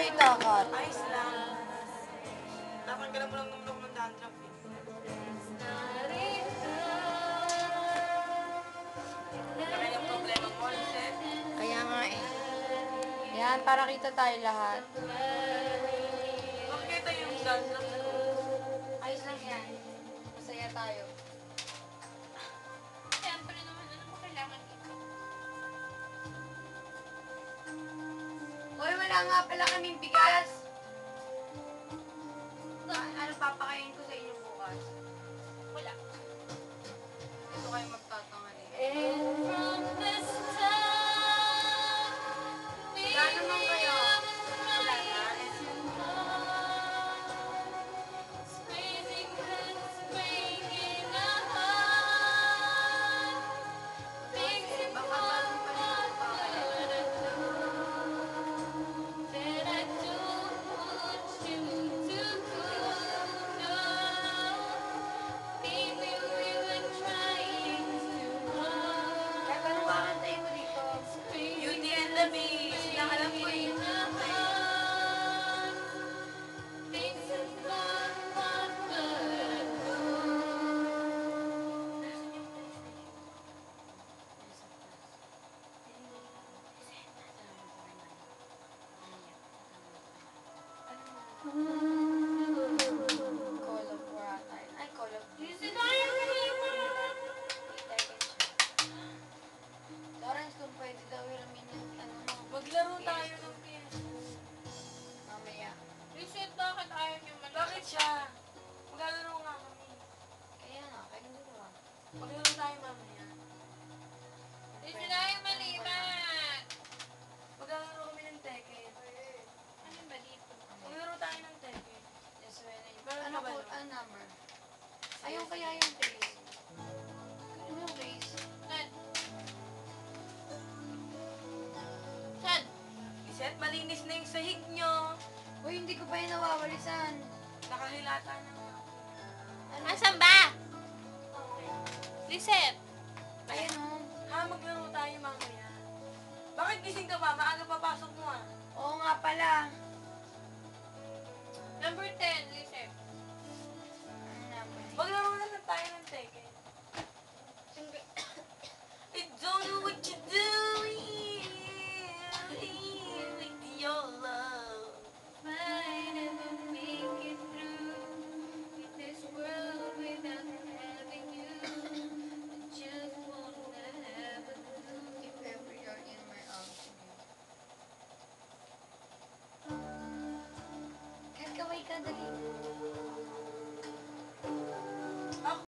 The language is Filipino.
itakat? Ayos lang. Natanggalan mo lang naman ako ng dandruff eh. Kaya yung problema mo, Lisette. Kaya nga eh. Yan, para kita tayo lahat. Makikita yung dandruff ko. Ayos lang yan. Masaya tayo. Siyempre naman, ano mo kailangan ito? Hoy, wala nga pala kaming bigas. Ano papakain ko sa inyo bukas? Wala. Dito kayo magtatangan eh. From this time, Wala naman kayo. wala na. It's raising hands, breaking a heart. Things in Baka bago pa rin ako papakain. that I don't want you to know. Maybe we were trying to run. Kaya anong kakantayin mo dito? Beauty and the Beast. Na alam ko eh. Things have gone backward. Call of War ata yun. Ay, Call of Duty. Lawrence, kung pwede daw iramin yung ano mo. Maglaro tayo ng PS. Mamaya. Reset, bakit ayaw niyo man? Bakit siya? Maglalaro nga kami. Kaya nga, kayo dalawa. Maglaro tayo mamaya. Reset na yung maliban. Maglalaro kami ng Tekken. Ano ba dito? Maglaro tayo ng Tekken. Yes, when I... Meron Ano ka ba po, nun? ano number? Ayun kaya yung face. Ano yung face? Saan? Saan? Lisette, malinis na yung sahig nyo. Uy, hindi ko pa yung nawawalisan. Nakahilata na nga. Ano? Asan ba? Reset.